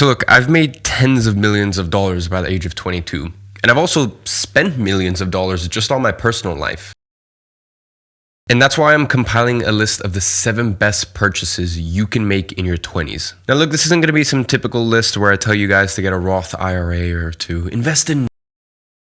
So look, I've made tens of millions of dollars by the age of 22. And I've also spent millions of dollars just on my personal life. And that's why I'm compiling a list of the 7 best purchases you can make in your 20s. Now look, this isn't going to be some typical list where I tell you guys to get a Roth IRA or to invest in.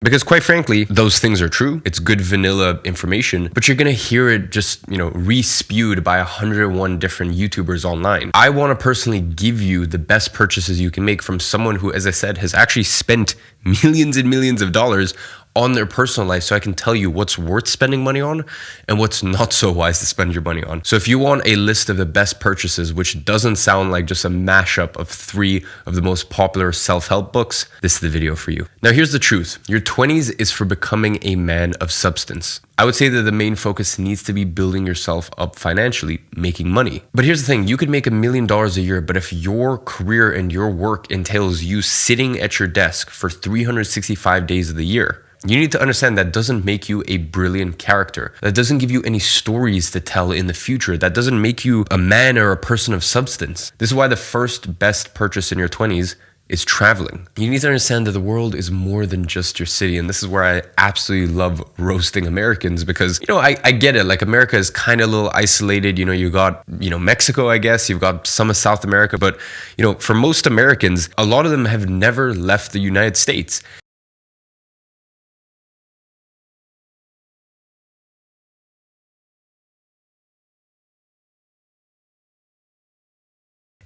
Because quite frankly, those things are true. It's good vanilla information, but you're going to hear it just, re-spewed by 101 different YouTubers online. I want to personally give you the best purchases you can make from someone who, as I said, has actually spent millions and millions of dollars on their personal life, so I can tell you what's worth spending money on and what's not so wise to spend your money on. So if you want a list of the best purchases, which doesn't sound like just a mashup of 3 of the most popular self-help books, this is the video for you. Now here's the truth. Your 20s is for becoming a man of substance. I would say that the main focus needs to be building yourself up financially, making money. But here's the thing, you could make $1 million a year, but if your career and your work entails you sitting at your desk for 365 days of the year, you need to understand that doesn't make you a brilliant character. That doesn't give you any stories to tell in the future. That doesn't make you a man or a person of substance. This is why the first best purchase in your 20s is traveling. You need to understand that the world is more than just your city. And this is where I absolutely love roasting Americans because, I get it. Like America is kind of a little isolated. You got, Mexico, I guess. You've got some of South America. But, for most Americans, a lot of them have never left the United States.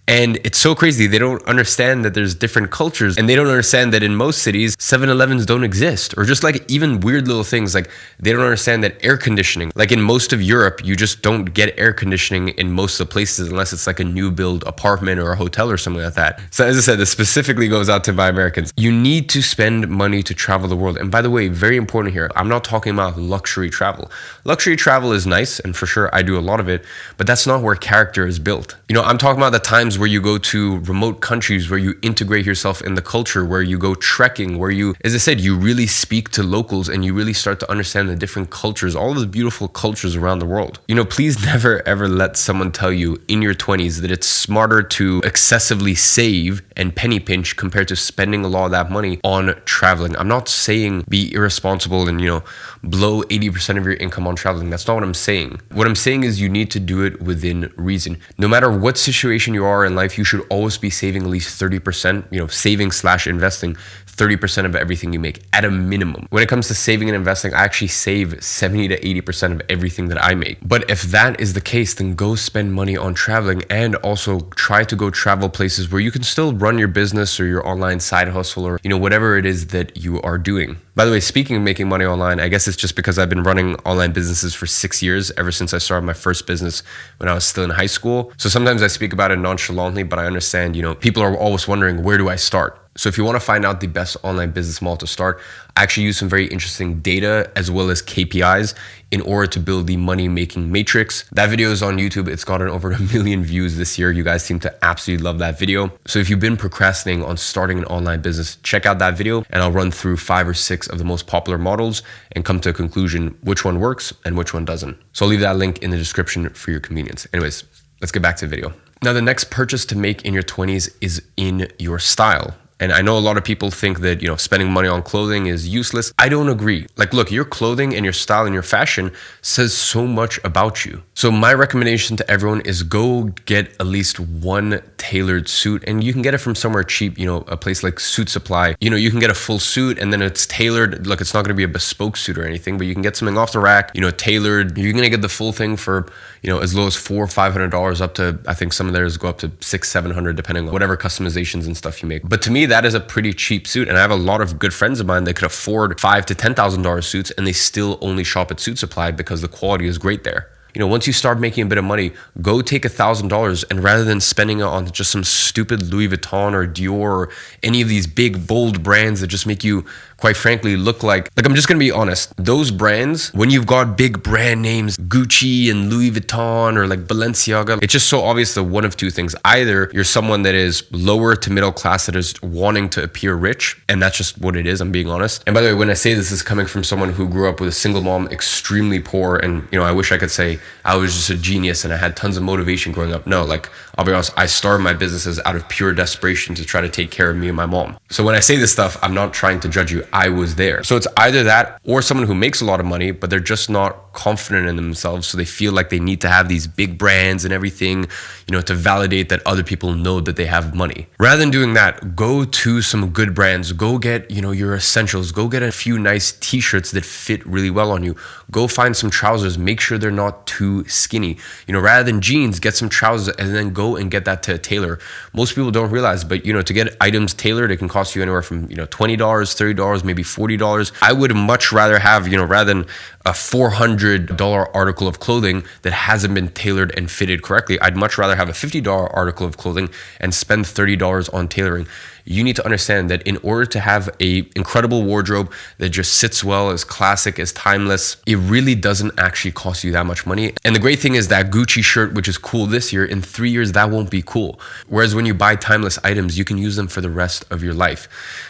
And it's so crazy. They don't understand that there's different cultures, and they don't understand that in most cities, 7-Elevens don't exist, or just like even weird little things. Like they don't understand that air conditioning, like in most of Europe, you just don't get air conditioning in most of the places unless it's like a new build apartment or a hotel or something like that. So as I said, this specifically goes out to my Americans. You need to spend money to travel the world. And by the way, very important here, I'm not talking about luxury travel. Luxury travel is nice, and for sure I do a lot of it, but that's not where character is built. I'm talking about the times where you go to remote countries, where you integrate yourself in the culture, where you go trekking, where you, as I said, you really speak to locals and you really start to understand the different cultures, all of the beautiful cultures around the world. Please never ever let someone tell you in your 20s that it's smarter to excessively save and penny pinch compared to spending a lot of that money on traveling. I'm not saying be irresponsible and, blow 80% of your income on traveling. That's not what I'm saying. What I'm saying is you need to do it within reason. No matter what situation you are in life, you should always be saving at least 30%, saving/investing 30% of everything you make at a minimum. When it comes to saving and investing, I actually save 70 to 80% of everything that I make. But if that is the case, then go spend money on traveling and also try to go travel places where you can still run your business or your online side hustle or, whatever it is that you are doing. By the way, speaking of making money online, I guess it's just because I've been running online businesses for 6 years, ever since I started my first business when I was still in high school. So sometimes I speak about it nonchalantly, but I understand, people are always wondering, where do I start? So if you want to find out the best online business model to start, I actually use some very interesting data as well as KPIs in order to build the money making matrix. That video is on YouTube. It's gotten over 1 million views this year. You guys seem to absolutely love that video. So if you've been procrastinating on starting an online business, check out that video and I'll run through 5 or 6 of the most popular models and come to a conclusion which one works and which one doesn't. So I'll leave that link in the description for your convenience. Anyways, let's get back to the video. Now, the next purchase to make in your 20s is in your style. And I know a lot of people think that, spending money on clothing is useless. I don't agree. Like, look, your clothing and your style and your fashion says so much about you. So my recommendation to everyone is go get at least one tailored suit, and you can get it from somewhere cheap, a place like Suit Supply. You can get a full suit and then it's tailored. Look, it's not going to be a bespoke suit or anything, but you can get something off the rack, tailored. You're going to get the full thing for, as low as $400 or $500 up to, I think some of theirs go up to $600-700 depending on whatever customizations and stuff you make. But to me, that is a pretty cheap suit, and I have a lot of good friends of mine that could afford $5,000 to $10,000 suits, and they still only shop at Suit Supply because the quality is great there. Once you start making a bit of money, go take $1,000 and rather than spending it on just some stupid Louis Vuitton or Dior or any of these big, bold brands that just make you, quite frankly, look like I'm just going to be honest. Those brands, when you've got big brand names, Gucci and Louis Vuitton or like Balenciaga, it's just so obvious that one of two things. Either you're someone that is lower to middle class that is wanting to appear rich, and that's just what it is, I'm being honest. And by the way, when I say this is coming from someone who grew up with a single mom, extremely poor, and I wish I could say I was just a genius and I had tons of motivation growing up. No, like, I'll be honest, I started my businesses out of pure desperation to try to take care of me and my mom. So when I say this stuff, I'm not trying to judge you. I was there. So it's either that or someone who makes a lot of money, but they're just not confident in themselves. So they feel like they need to have these big brands and everything, to validate that other people know that they have money. Rather than doing that, go to some good brands, go get, your essentials, go get a few nice t-shirts that fit really well on you. Go find some trousers, make sure they're not too skinny. Rather than jeans, get some trousers and then go and get that to a tailor. Most people don't realize, but to get items tailored, it can cost you anywhere from, $20, $30, maybe $40. I would much rather have, rather than a $400 article of clothing that hasn't been tailored and fitted correctly, I'd much rather have a $50 article of clothing and spend $30 on tailoring. You need to understand that in order to have a incredible wardrobe that just sits well, is classic, is timeless, it really doesn't actually cost you that much money. And the great thing is that Gucci shirt, which is cool this year, in 3 years, that won't be cool. Whereas when you buy timeless items, you can use them for the rest of your life.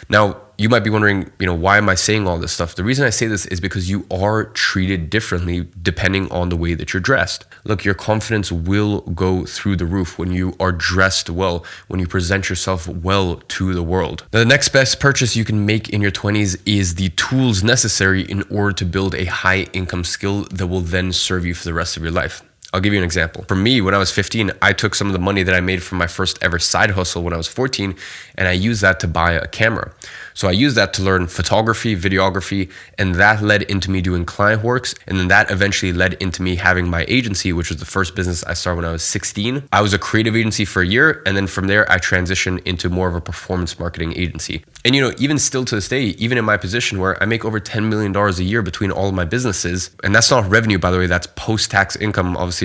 Now, you might be wondering, why am I saying all this stuff? The reason I say this is because you are treated differently depending on the way that you're dressed. Look, your confidence will go through the roof when you are dressed well, when you present yourself well to the world. Now, the next best purchase you can make in your 20s is the tools necessary in order to build a high income skill that will then serve you for the rest of your life. I'll give you an example. For me, when I was 15, I took some of the money that I made from my first ever side hustle when I was 14, and I used that to buy a camera. So I used that to learn photography, videography, and that led into me doing client works. And then that eventually led into me having my agency, which was the first business I started when I was 16. I was a creative agency for a year. And then from there, I transitioned into more of a performance marketing agency. And even still to this day, even in my position where I make over $10 million a year between all of my businesses, and that's not revenue, by the way, that's post-tax income. Obviously,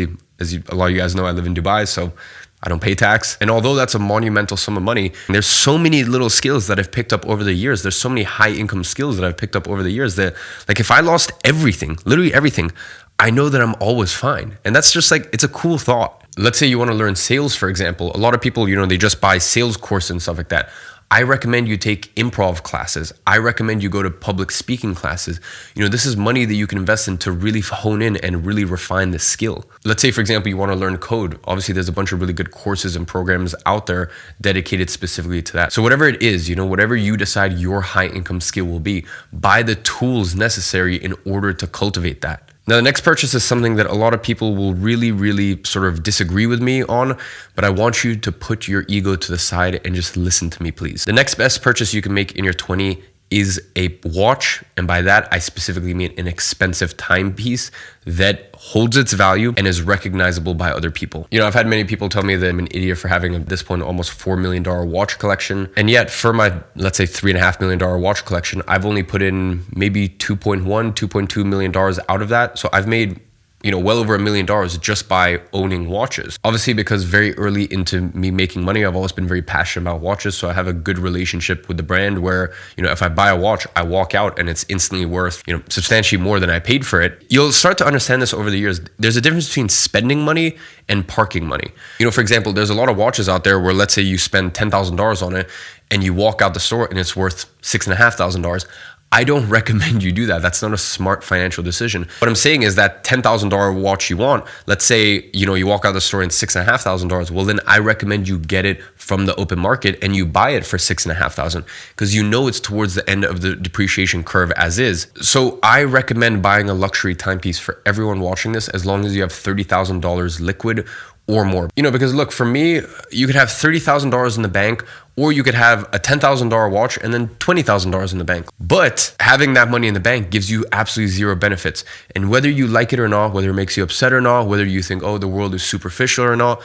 a lot of you guys know, I live in Dubai, so I don't pay tax. And although that's a monumental sum of money, there's so many little skills that I've picked up over the years. There's so many high income skills that I've picked up over the years that, like, if I lost everything, literally everything, I know that I'm always fine. And that's just like, it's a cool thought. Let's say you want to learn sales, for example. A lot of people, they just buy sales courses and stuff like that. I recommend you take improv classes. I recommend you go to public speaking classes. This is money that you can invest in to really hone in and really refine the skill. Let's say, for example, you want to learn code. Obviously, there's a bunch of really good courses and programs out there dedicated specifically to that. So whatever it is, whatever you decide your high income skill will be, buy the tools necessary in order to cultivate that. Now, the next purchase is something that a lot of people will really, really sort of disagree with me on, but I want you to put your ego to the side and just listen to me, please. The next best purchase you can make in your 20s is a watch. And by that, I specifically mean an expensive timepiece that holds its value and is recognizable by other people. I've had many people tell me that I'm an idiot for having, at this point, almost $4 million watch collection. And yet for my, let's say, $3.5 million watch collection, I've only put in maybe $2.2 million out of that. So I've made well over $1 million just by owning watches. Obviously, because very early into me making money, I've always been very passionate about watches. So I have a good relationship with the brand where, if I buy a watch, I walk out and it's instantly worth, substantially more than I paid for it. You'll start to understand this over the years. There's a difference between spending money and parking money. For example, there's a lot of watches out there where, let's say you spend $10,000 on it and you walk out the store and it's worth $6,500. I don't recommend you do that. That's not a smart financial decision. What I'm saying is that $10,000 watch you want, let's say, you walk out of the store in $6,500. Well, then I recommend you get it from the open market and you buy it for $6,500 because it's towards the end of the depreciation curve as is. So I recommend buying a luxury timepiece for everyone watching this as long as you have $30,000 liquid or more. Because look, for me, you could have $30,000 in the bank, or you could have a $10,000 watch and then $20,000 in the bank. But having that money in the bank gives you absolutely zero benefits. And whether you like it or not, whether it makes you upset or not, whether you think, the world is superficial or not,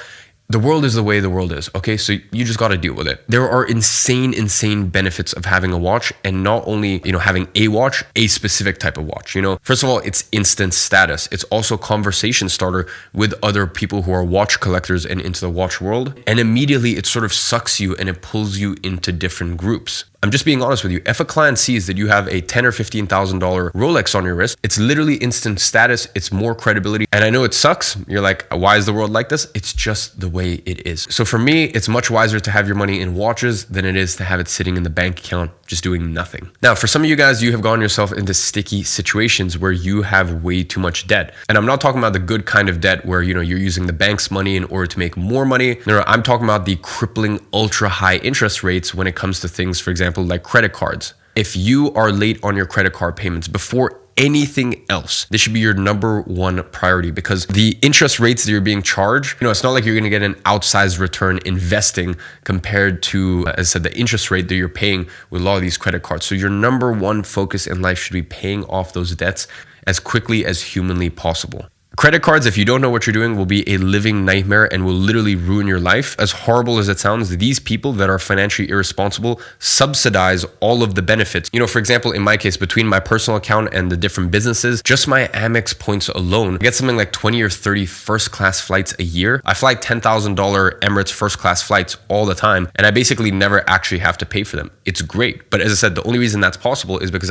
the world is the way the world is, okay? So you just got to deal with it. There are insane benefits of having a watch, and not only, having a watch, a specific type of watch, First of all, it's instant status. It's also conversation starter with other people who are watch collectors and into the watch world. And immediately it sort of sucks you and it pulls you into different groups. I'm just being honest with you. If a client sees that you have a $10 or $15,000 Rolex on your wrist, it's literally instant status. It's more credibility. And I know it sucks. You're like, why is the world like this? It's just the way it is. So for me, it's much wiser to have your money in watches than it is to have it sitting in the bank account just doing nothing. Now, for some of you guys, you have gotten yourself into sticky situations where you have way too much debt. And I'm not talking about the good kind of debt where, you're using the bank's money in order to make more money. No, I'm talking about the crippling ultra high interest rates when it comes to things, for example, like credit cards. If you are late on your credit card payments before anything else, this should be your number one priority, because the interest rates that you're being charged, it's not like you're going to get an outsized return investing compared to, as I said, the interest rate that you're paying with a lot of these credit cards. So your number one focus in life should be paying off those debts as quickly as humanly possible. Credit cards, if you don't know what you're doing, will be a living nightmare and will literally ruin your life. As horrible as it sounds, these people that are financially irresponsible subsidize all of the benefits. For example, in my case, between my personal account and the different businesses, just my Amex points alone, I get something like 20 or 30 first class flights a year. I fly $10,000 Emirates first class flights all the time, and I basically never actually have to pay for them. It's great. But as I said, the only reason that's possible is because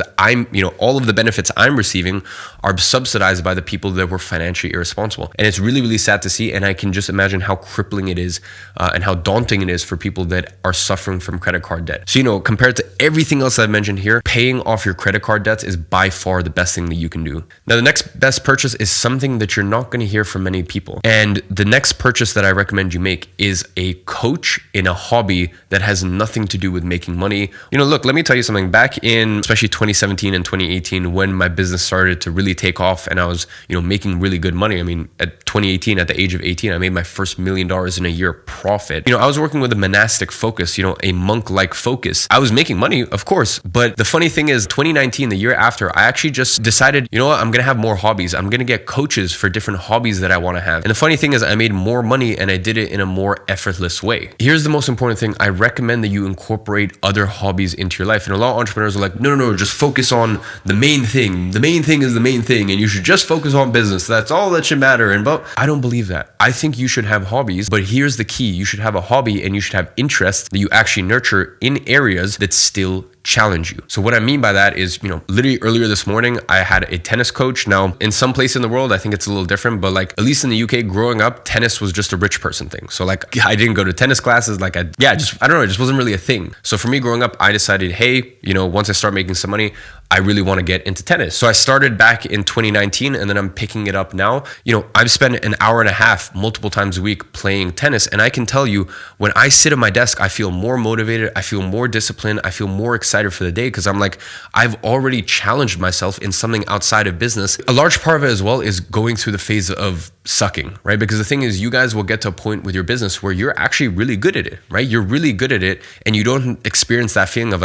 all of the benefits I'm receiving are subsidized by the people that were financially irresponsible. And it's really, really sad to see. And I can just imagine how crippling it is and how daunting it is for people that are suffering from credit card debt. So, compared to everything else I've mentioned here, paying off your credit card debts is by far the best thing that you can do. Now, the next best purchase is something that you're not going to hear from many people. And the next purchase that I recommend you make is a coach in a hobby that has nothing to do with making money. Look, let me tell you something. Back in especially 2017 and 2018, when my business started to really take off and I was, making really good money. At 2018, at the age of 18, I made my first $1 million in a year profit. I was working with a monastic focus, a monk-like focus. I was making money, of course, but the funny thing is 2019, the year after, I actually just decided, I'm going to have more hobbies. I'm going to get coaches for different hobbies that I want to have. And the funny thing is I made more money and I did it in a more effortless way. Here's the most important thing. I recommend that you incorporate other hobbies into your life. And a lot of entrepreneurs are like, no, just focus on the main thing. The main thing is the main thing. And you should just focus on business. That's all that should matter. But I don't believe that. I think you should have hobbies, but here's the key. You should have a hobby and you should have interests that you actually nurture in areas that still challenge you. So what I mean by that is, literally earlier this morning, I had a tennis coach. Now, in some place in the world, I think it's a little different, but at least in the UK, growing up, tennis was just a rich person thing. So I didn't go to tennis classes. I don't know, it just wasn't really a thing. So for me growing up, I decided, hey, once I start making some money, I really want to get into tennis. So I started back in 2019 and then I'm picking it up now. I've spent an hour and a half multiple times a week playing tennis. And I can tell you, when I sit at my desk, I feel more motivated. I feel more disciplined. I feel more excited for the day because I'm like, I've already challenged myself in something outside of business. A large part of it as well is going through the phase of sucking, right? Because the thing is, you guys will get to a point with your business where you're actually really good at it, right? You're really good at it and you don't experience that feeling of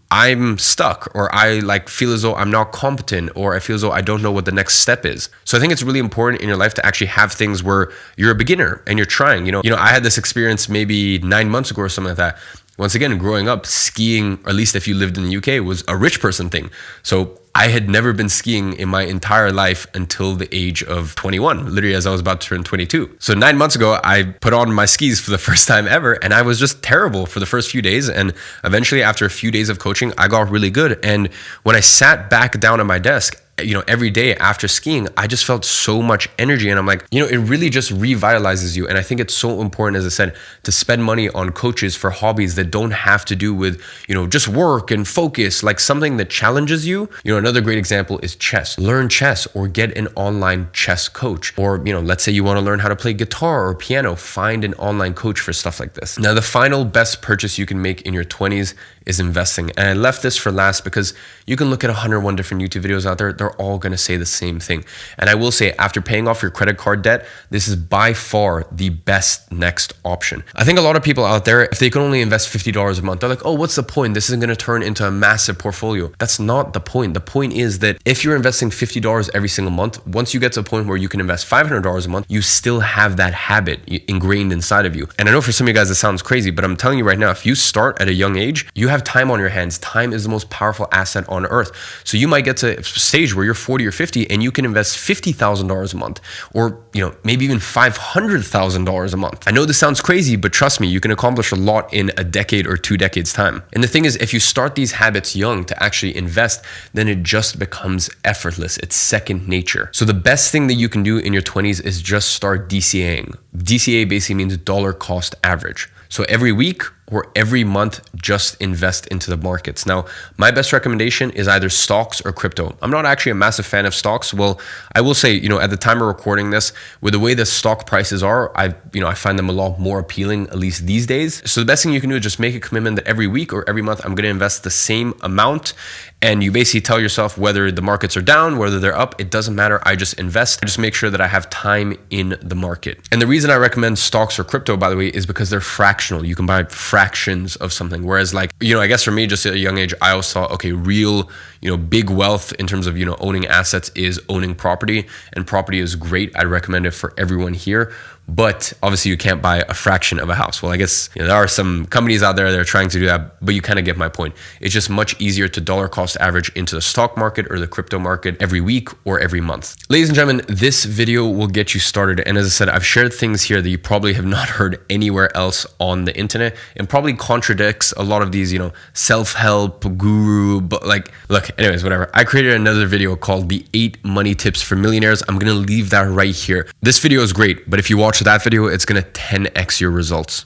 I'm stuck, or I feel as though I'm not competent, or I feel as though I don't know what the next step is. So I think it's really important in your life to actually have things where you're a beginner and you're trying. I had this experience maybe 9 months ago or something like that. Once again, growing up, skiing, or at least if you lived in the UK, was a rich person thing. So I had never been skiing in my entire life until the age of 21, literally as I was about to turn 22. So 9 months ago, I put on my skis for the first time ever, and I was just terrible for the first few days. And eventually, after a few days of coaching, I got really good. And when I sat back down at my desk, every day after skiing, I just felt so much energy. And I'm like, it really just revitalizes you. And I think it's so important, as I said, to spend money on coaches for hobbies that don't have to do with, just work and focus, like something that challenges you. Another great example is chess. Learn chess or get an online chess coach. Or, let's say you want to learn how to play guitar or piano, find an online coach for stuff like this. Now, the final best purchase you can make in your 20s is investing. And I left this for last because you can look at 101 different YouTube videos out there. They're all going to say the same thing. And I will say, after paying off your credit card debt, this is by far the best next option. I think a lot of people out there, if they can only invest $50 a month, they're like, oh, what's the point? This isn't going to turn into a massive portfolio. That's not the point. The point is that if you're investing $50 every single month, once you get to a point where you can invest $500 a month, you still have that habit ingrained inside of you. And I know for some of you guys, this sounds crazy, but I'm telling you right now, if you start at a young age, you have time on your hands. Time is the most powerful asset on earth. So you might get to a stage where you're 40 or 50 and you can invest $50,000 a month, or, maybe even $500,000 a month. I know this sounds crazy, but trust me, you can accomplish a lot in a decade or 2 decades time. And the thing is, if you start these habits young to actually invest, then it just becomes effortless. It's second nature. So the best thing that you can do in your 20s is just start DCAing. DCA basically means dollar cost average. So every week or every month, just invest into the markets. Now, my best recommendation is either stocks or crypto. I'm not actually a massive fan of stocks. Well, I will say, at the time of recording this, with the way the stock prices are, I find them a lot more appealing, at least these days. So the best thing you can do is just make a commitment that every week or every month, I'm going to invest the same amount. And you basically tell yourself whether the markets are down, whether they're up, it doesn't matter. I just invest. I just make sure that I have time in the market. And the reason I recommend stocks or crypto, by the way, is because they're fractional. You can buy fractions of something. Whereas I guess for me, just at a young age, I always thought, okay, real, big wealth in terms of, owning assets is owning property, and property is great. I'd recommend it for everyone here. But obviously you can't buy a fraction of a house. Well, I guess there are some companies out there that are trying to do that, but you kind of get my point. It's just much easier to dollar cost average into the stock market or the crypto market every week or every month. Ladies and gentlemen, this video will get you started. And as I said, I've shared things here that you probably have not heard anywhere else on the internet, and probably contradicts a lot of these, self-help guru, but look, anyways, whatever. I created another video called the 8 money tips for millionaires. I'm going to leave that right here. This video is great, but if you watch that video, it's going to 10x your results.